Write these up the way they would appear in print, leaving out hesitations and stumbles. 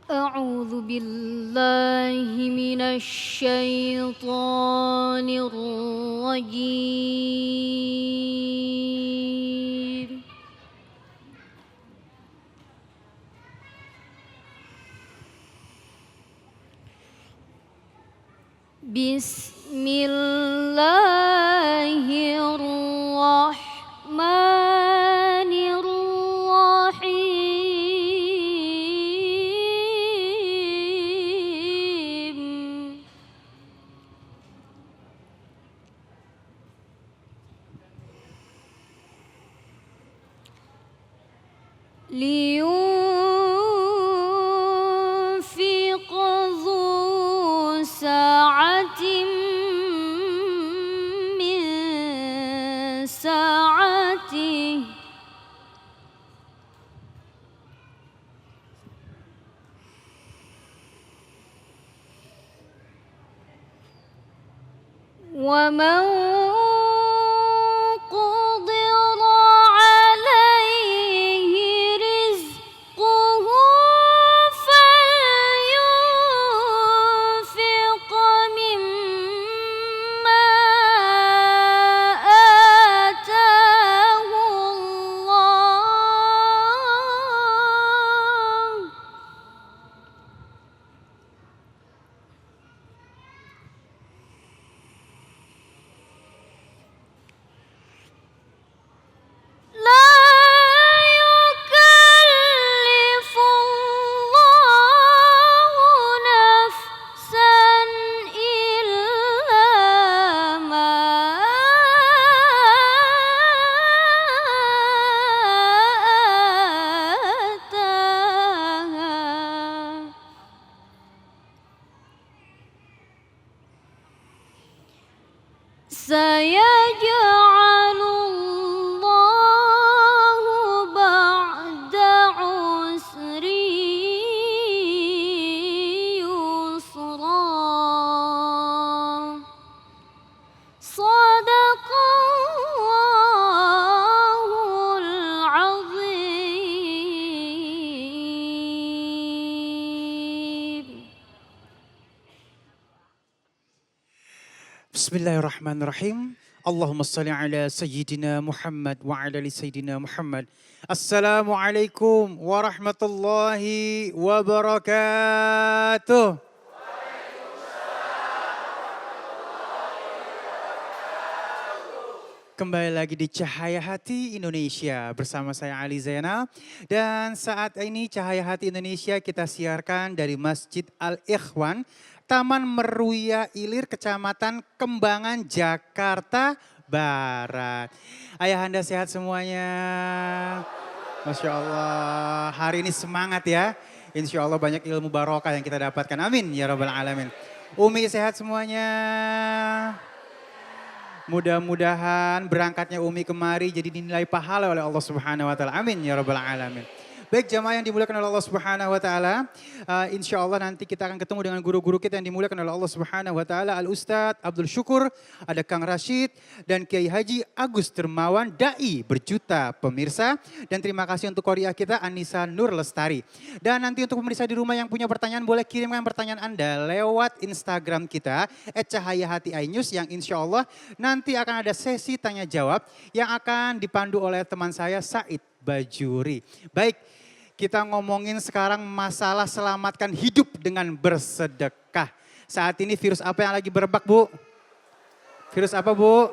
أعوذ بالله من الشيطان الرجيم. بسم الله الرحمن الرحيم. لينفق ذو سعة من سعته ومن قدر عليه رزقه فلينفق مما آتاه الله. لا يكلف الله نفسا إلا ما آتاها. سيجعل الله بعد عسر يسرا. صدق الله العظيم. Bismillahirrahmanirrahim. Allahumma salli ala Sayyidina Muhammad wa ala ali Sayyidina Muhammad. Assalamualaikum warahmatullahi wabarakatuh. Kembali lagi di Cahaya Hati Indonesia bersama saya Ali Zainal. Dan saat ini Cahaya Hati Indonesia kita siarkan dari Masjid Al-Ikhwan, Taman Meruya Ilir, Kecamatan Kembangan, Jakarta Barat. Ayahanda sehat semuanya. Masya Allah, hari ini semangat ya. Insya Allah banyak ilmu barokah yang kita dapatkan. Amin ya Rabbal Alamin. Umi sehat semuanya. Mudah-mudahan berangkatnya Umi kemari jadi dinilai pahala oleh Allah Subhanahu wa taala. Amin ya rabbal alamin. Baik jamaah yang dimuliakan oleh Allah Subhanahu wa taala, insya Allah nanti kita akan ketemu dengan guru-guru kita yang dimuliakan oleh Allah Subhanahu wa taala, Al Ustadz Abdul Syukur, ada Kang Rashid dan Kiai Haji Agus Dermawan, dai berjuta pemirsa. Dan terima kasih untuk Qoriah kita Anissa Nur Lestari. Dan nanti untuk pemirsa di rumah yang punya pertanyaan boleh kirimkan pertanyaan Anda lewat Instagram kita @cahayahati_news yang insya Allah nanti akan ada sesi tanya jawab yang akan dipandu oleh teman saya Said Bajuri. Baik, kita ngomongin sekarang masalah selamatkan hidup dengan bersedekah. Saat ini virus apa yang lagi berebak, Bu? Virus apa, Bu?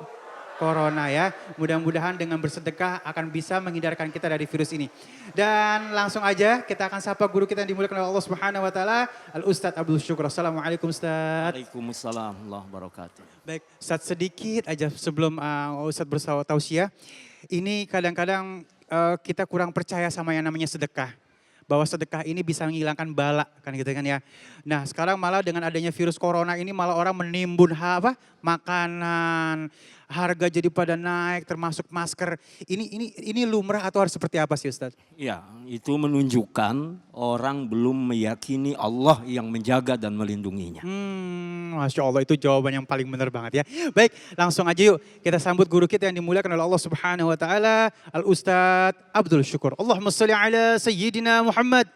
Corona ya. Mudah-mudahan dengan bersedekah akan bisa menghindarkan kita dari virus ini. Dan langsung aja kita akan sapa guru kita yang dimuliakan oleh Allah Subhanahu wa taala, Al Ustadz Abdul Syukur. Assalamualaikum Ustadz. Waalaikumsalam warahmatullahi wabarakatuh. Baik, Ustadz sedikit aja sebelum Ustadz bertausiah. Ini kadang-kadang kita kurang percaya sama yang namanya sedekah. Bahwa sedekah ini bisa menghilangkan bala kan gitu kan ya. Nah sekarang malah dengan adanya virus corona ini malah orang menimbun makanan, harga jadi pada naik termasuk masker. Ini lumrah atau harus seperti apa sih Ustadz? Ya, itu menunjukkan orang belum meyakini Allah yang menjaga dan melindunginya. Masya Allah itu jawaban yang paling benar banget ya. Baik langsung aja yuk kita sambut guru kita yang dimuliakan oleh Allah Subhanahu wa taala, Al Ustadz Abdul Syukur. Allahumma sholli ala Sayyidina Muhammad.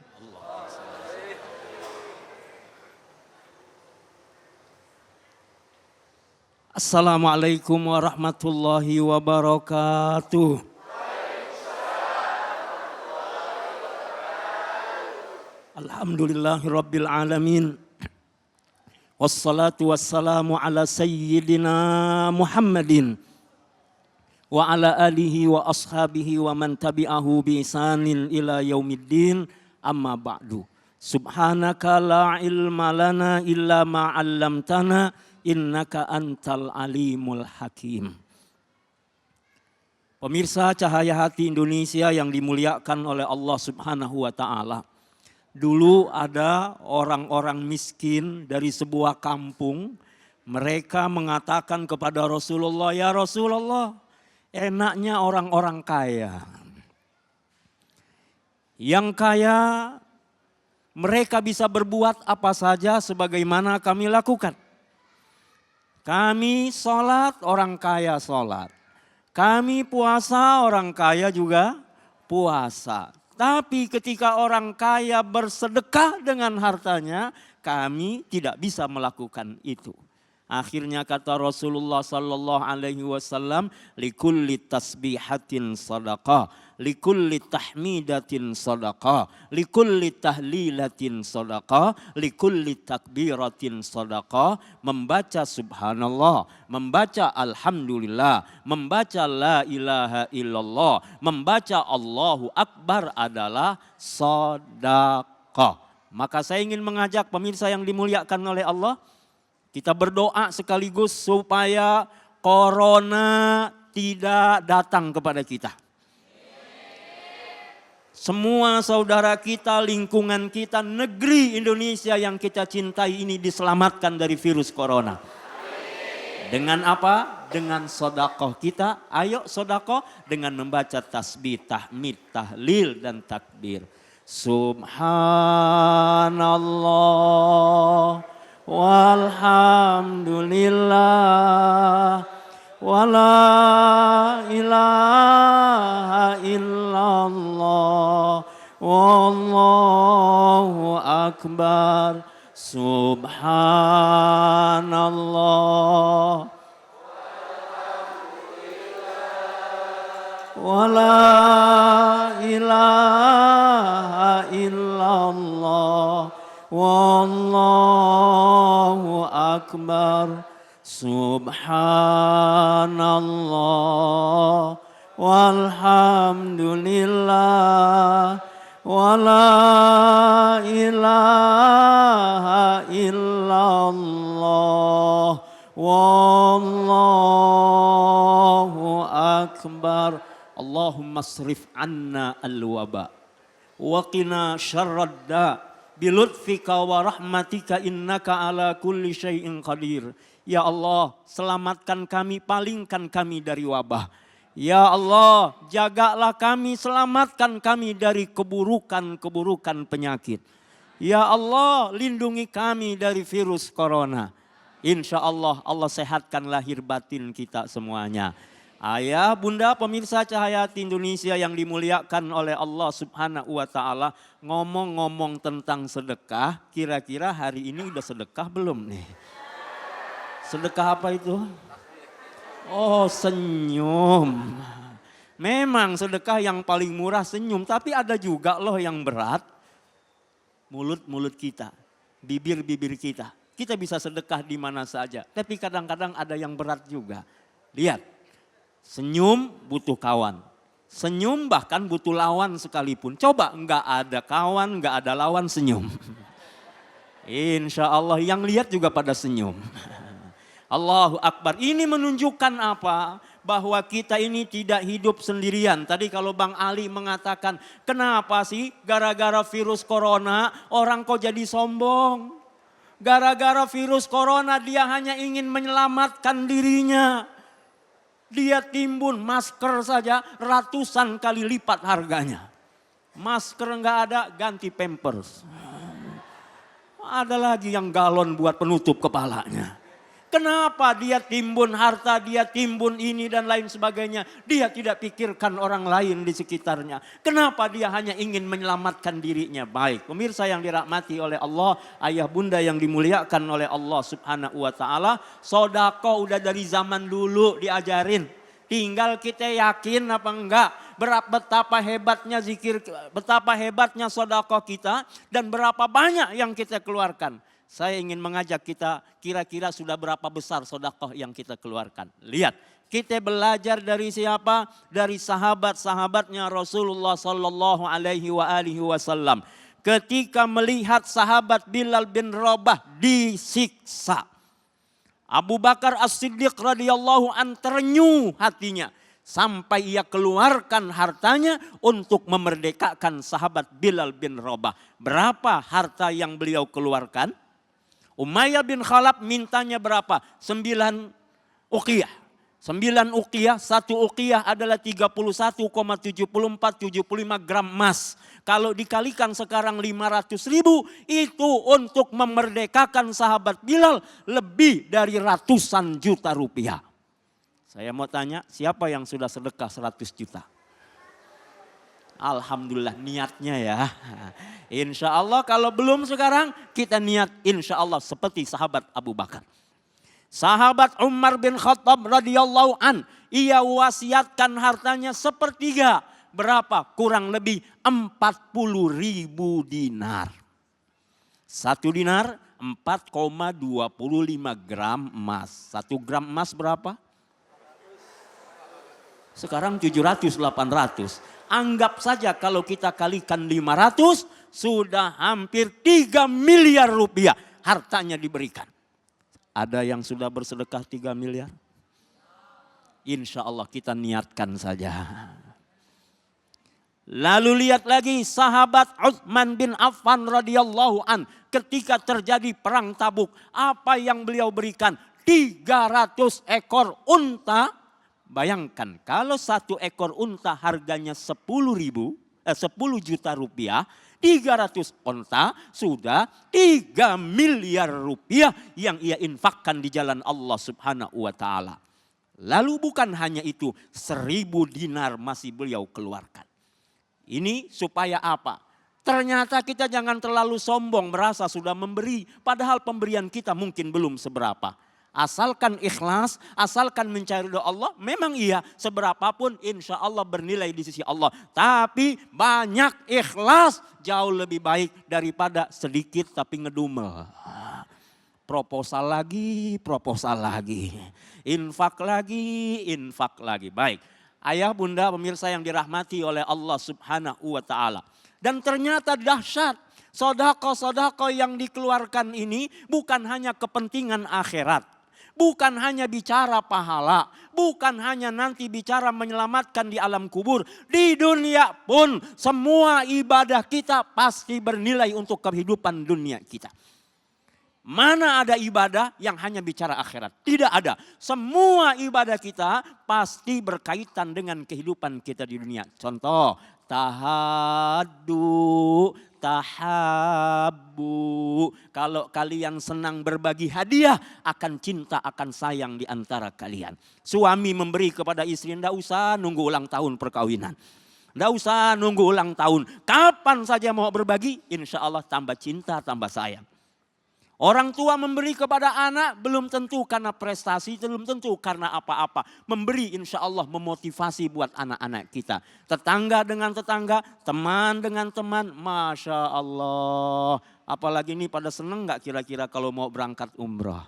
Assalamualaikum warahmatullahi wabarakatuh. Alhamdulillahirabbil alamin. Wassalatu wassalamu ala sayyidina Muhammadin wa ala alihi wa ashabihi wa man tabi'ahu bi ihsanin ila yaumiddin, amma ba'du. Subhanaka la ilma lana illa ma 'allamtana innaka antal alimul hakim. Pemirsa Cahaya Hati Indonesia yang dimuliakan oleh Allah Subhanahu wa taala. Dulu ada orang-orang miskin dari sebuah kampung, mereka mengatakan kepada Rasulullah, "Ya Rasulullah, enaknya orang-orang kaya. Yang kaya mereka bisa berbuat apa saja sebagaimana kami lakukan. Kami sholat, orang kaya sholat. Kami puasa, orang kaya juga puasa. Tapi ketika orang kaya bersedekah dengan hartanya, kami tidak bisa melakukan itu." Akhirnya kata Rasulullah sallallahu alaihi wasallam, "Likulli tasbihatin sadaqah, likulli tahmidatin sadaqah, likulli tahlilatin sadaqah, likulli takbiratin sadaqah." Membaca subhanallah, membaca alhamdulillah, membaca la ilaha illallah, membaca Allahu akbar adalah sedekah. Maka saya ingin mengajak pemirsa yang dimuliakan oleh Allah, kita berdoa sekaligus supaya corona tidak datang kepada kita. Semua saudara kita, lingkungan kita, negeri Indonesia yang kita cintai ini diselamatkan dari virus corona. Dengan apa? Dengan sedekah kita. Ayo sedekah dengan membaca tasbih, tahmid, tahlil dan takbir. Subhanallah walhamdulillah wala ilaha illallah wallahu akbar. Subhanallah wala ilaha illallah wallahu akbar. Subhanallah walhamdulillah wala ilaha illallah wallahu akbar. Allahumma asrif anna al-waba wa qina syarrad da bilutfika wa rahmatika innaka ala kulli syai'in qadir. Ya Allah, selamatkan kami, palingkan kami dari wabah. Ya Allah, jagalah kami, selamatkan kami dari keburukan-keburukan penyakit. Ya Allah, lindungi kami dari virus corona. Insya Allah, Allah sehatkan lahir batin kita semuanya. Ayah, bunda, pemirsa Cahaya Hati Indonesia yang dimuliakan oleh Allah Subhanahu wa taala, ngomong-ngomong tentang sedekah, kira-kira hari ini udah sedekah belum nih? Sedekah apa itu? Oh, senyum. Memang sedekah yang paling murah senyum, tapi ada juga loh yang berat. Mulut-mulut kita, bibir-bibir kita. Kita bisa sedekah di mana saja, tapi kadang-kadang ada yang berat juga. Lihat, senyum butuh kawan. Senyum bahkan butuh lawan sekalipun. Coba enggak ada kawan, enggak ada lawan, senyum. Insya Allah yang lihat juga pada senyum. Allahu Akbar. Ini menunjukkan apa? Bahwa kita ini tidak hidup sendirian. Tadi kalau Bang Ali mengatakan, kenapa sih gara-gara virus corona orang kok jadi sombong? Gara-gara virus corona dia hanya ingin menyelamatkan dirinya. Dia timbun masker saja ratusan kali lipat harganya. Masker enggak ada, ganti Pampers. Ada lagi yang galon buat penutup kepalanya. Kenapa dia timbun harta, dia timbun ini dan lain sebagainya. Dia tidak pikirkan orang lain di sekitarnya. Kenapa dia hanya ingin menyelamatkan dirinya. Baik, pemirsa yang dirahmati oleh Allah, ayah bunda yang dimuliakan oleh Allah subhanahu wa ta'ala. Sodako udah dari zaman dulu diajarin. Tinggal kita yakin apa enggak. Betapa hebatnya zikir, betapa hebatnya sodako kita. Dan berapa banyak yang kita keluarkan. Saya ingin mengajak kita, kira-kira sudah berapa besar sedekah yang kita keluarkan. Lihat, kita belajar dari siapa? Dari sahabat-sahabatnya Rasulullah sallallahu alaihi wasallam. Ketika melihat sahabat Bilal bin Rabah disiksa. Abu Bakar As-Siddiq radhiyallahu an terenyuh hatinya. Sampai ia keluarkan hartanya untuk memerdekakan sahabat Bilal bin Rabah. Berapa harta yang beliau keluarkan? Umayyah bin Khalaf mintanya berapa? 9 uqiyah. 9 uqiyah, 1 uqiyah adalah 31,7475 gram emas. Kalau dikalikan sekarang 500.000 itu untuk memerdekakan sahabat Bilal lebih dari ratusan juta rupiah. Saya mau tanya, siapa yang sudah sedekah 100 juta? Alhamdulillah niatnya ya. Insya Allah kalau belum sekarang kita niat insya Allah seperti sahabat Abu Bakar. Sahabat Umar bin Khattab radhiyallahu an, ia wasiatkan hartanya sepertiga. Berapa? Kurang lebih 40.000 dinar. 1 dinar 4,25 gram emas. 1 gram emas berapa? Sekarang 700-800. Anggap saja kalau kita kalikan 500 sudah hampir 3 miliar rupiah hartanya diberikan. Ada yang sudah bersedekah 3 miliar? Insya Allah kita niatkan saja. Lalu lihat lagi sahabat Utsman bin Affan radhiyallahu an. Ketika terjadi perang Tabuk, apa yang beliau berikan? 300 ekor unta. Bayangkan kalau 1 ekor unta harganya 10 juta rupiah, 300 unta sudah 3 miliar rupiah yang ia infakkan di jalan Allah subhanahu wa ta'ala. Lalu bukan hanya itu, 1.000 dinar masih beliau keluarkan. Ini supaya apa? Ternyata kita jangan terlalu sombong merasa sudah memberi, padahal pemberian kita mungkin belum seberapa. Asalkan ikhlas, asalkan mencari doa Allah, memang iya seberapapun insya Allah bernilai di sisi Allah. Tapi banyak ikhlas jauh lebih baik daripada sedikit tapi ngedumel. Proposal lagi, infak lagi. Baik, ayah bunda pemirsa yang dirahmati oleh Allah subhanahu wa ta'ala. Dan ternyata dahsyat, sedekah-sedekah yang dikeluarkan ini bukan hanya kepentingan akhirat. Bukan hanya bicara pahala, bukan hanya nanti bicara menyelamatkan di alam kubur. Di dunia pun semua ibadah kita pasti bernilai untuk kehidupan dunia kita. Mana ada ibadah yang hanya bicara akhirat? Tidak ada. Semua ibadah kita pasti berkaitan dengan kehidupan kita di dunia. Contoh, tahaddu, tahabbu. Kalau kalian senang berbagi hadiah, akan cinta, akan sayang di antara kalian. Suami memberi kepada istri, tidak usah nunggu ulang tahun perkawinan. Tidak usah nunggu ulang tahun. Kapan saja mau berbagi, insya Allah tambah cinta, tambah sayang. Orang tua memberi kepada anak belum tentu karena prestasi, belum tentu karena apa-apa. Memberi insya Allah memotivasi buat anak-anak kita. Tetangga dengan tetangga, teman dengan teman, Masya Allah. Apalagi ini pada seneng gak kira-kira kalau mau berangkat umrah?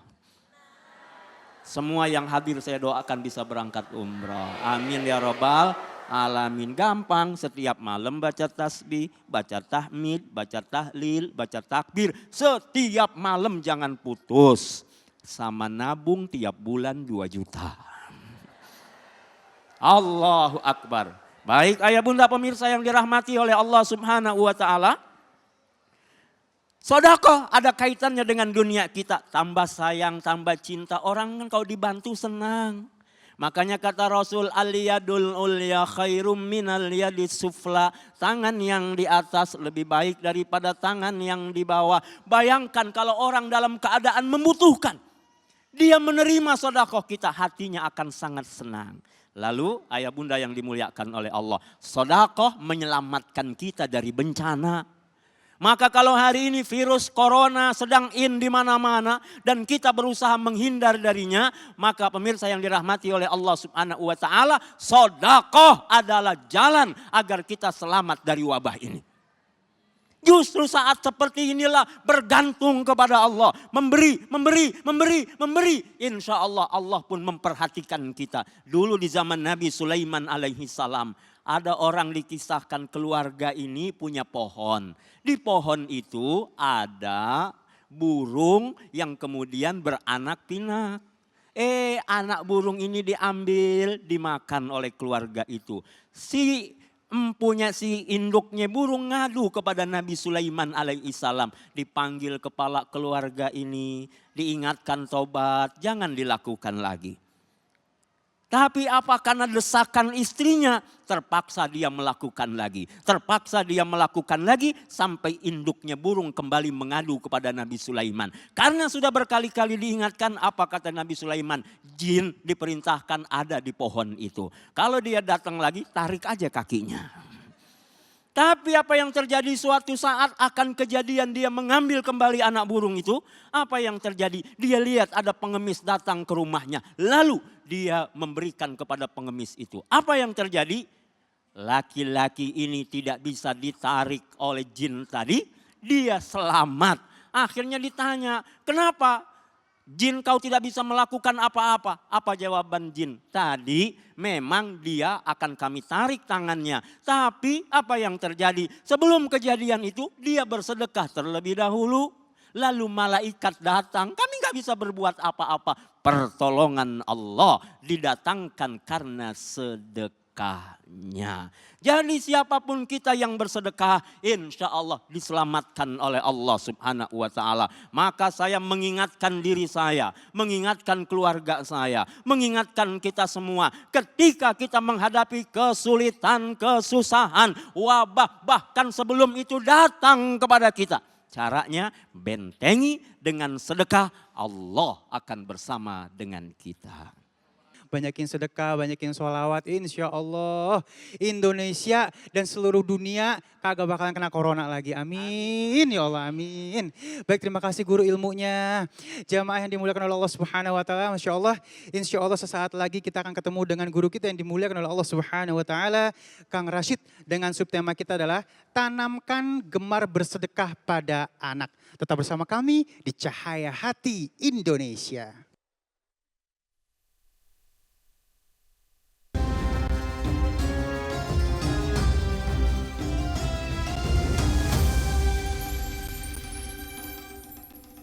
Semua yang hadir saya doakan bisa berangkat umrah. Amin ya Rabbal alamin. Gampang, setiap malam baca tasbih, baca tahmid, baca tahlil, baca takbir. Setiap malam jangan putus. Sama nabung tiap bulan 2 juta. Allahu Akbar. Baik ayah bunda pemirsa yang dirahmati oleh Allah subhanahu wa ta'ala. Sedekah ada kaitannya dengan dunia kita. Tambah sayang, tambah cinta. Orang kan kalau dibantu senang. Makanya kata Rasul, al-yadul ulya khairum minal yadis sufla. Tangan yang di atas lebih baik daripada tangan yang di bawah. Bayangkan kalau orang dalam keadaan membutuhkan. dia menerima sedekah kita, hatinya akan sangat senang. Lalu ayah bunda yang dimuliakan oleh Allah, sedekah menyelamatkan kita dari bencana. Maka kalau hari ini virus corona sedang in di mana-mana dan kita berusaha menghindar darinya, maka pemirsa yang dirahmati oleh Allah Subhanahu wa taala, sedekah adalah jalan agar kita selamat dari wabah ini. Justru saat seperti inilah bergantung kepada Allah. Memberi. Insya Allah, Allah pun memperhatikan kita. Dulu di zaman Nabi Sulaiman alaihi salam, ada orang dikisahkan keluarga ini punya pohon. Di pohon itu ada burung yang kemudian beranak pinak. Anak burung ini diambil, dimakan oleh keluarga itu. Si induknya burung ngadu kepada Nabi Sulaiman alaihi salam. Dipanggil kepala keluarga ini, diingatkan tobat, jangan dilakukan lagi. Tapi apa karena desakan istrinya, terpaksa dia melakukan lagi. Terpaksa dia melakukan lagi sampai induknya burung kembali mengadu kepada Nabi Sulaiman. Karena sudah berkali-kali diingatkan, apa kata Nabi Sulaiman? Jin diperintahkan ada di pohon itu. Kalau dia datang lagi, tarik aja kakinya. Tapi apa yang terjadi suatu saat akan kejadian dia mengambil kembali anak burung itu. Apa yang terjadi? Dia lihat ada pengemis datang ke rumahnya. Lalu dia memberikan kepada pengemis itu. Apa yang terjadi? Laki-laki ini tidak bisa ditarik oleh jin tadi. Dia selamat. Akhirnya ditanya, kenapa? Jin kau tidak bisa melakukan apa-apa. Apa jawaban jin? Tadi memang dia akan kami tarik tangannya. Tapi apa yang terjadi? Sebelum kejadian itu dia bersedekah terlebih dahulu. Lalu malaikat datang. Kami gak bisa berbuat apa-apa. Pertolongan Allah didatangkan karena sedekahnya. Jadi siapapun kita yang bersedekah, insya Allah diselamatkan oleh Allah Subhanahu wa taala. Maka saya mengingatkan diri saya, mengingatkan keluarga saya, mengingatkan kita semua. Ketika kita menghadapi kesulitan, kesusahan, wabah, bahkan sebelum itu datang kepada kita. Caranya bentengi dengan sedekah, Allah akan bersama dengan kita. Banyakin sedekah, banyakin sholawat, insya Allah Indonesia dan seluruh dunia kagak bakalan kena corona lagi. Amin ya Allah, amin. Baik, terima kasih guru ilmunya. Jamaah yang dimuliakan oleh Allah Subhanahu wa taala, Masya Allah, insya Allah sesaat lagi kita akan ketemu dengan guru kita yang dimuliakan oleh Allah Subhanahu wa taala, Kang Rashid, dengan subtema kita adalah tanamkan gemar bersedekah pada anak. Tetap bersama kami di Cahaya Hati Indonesia.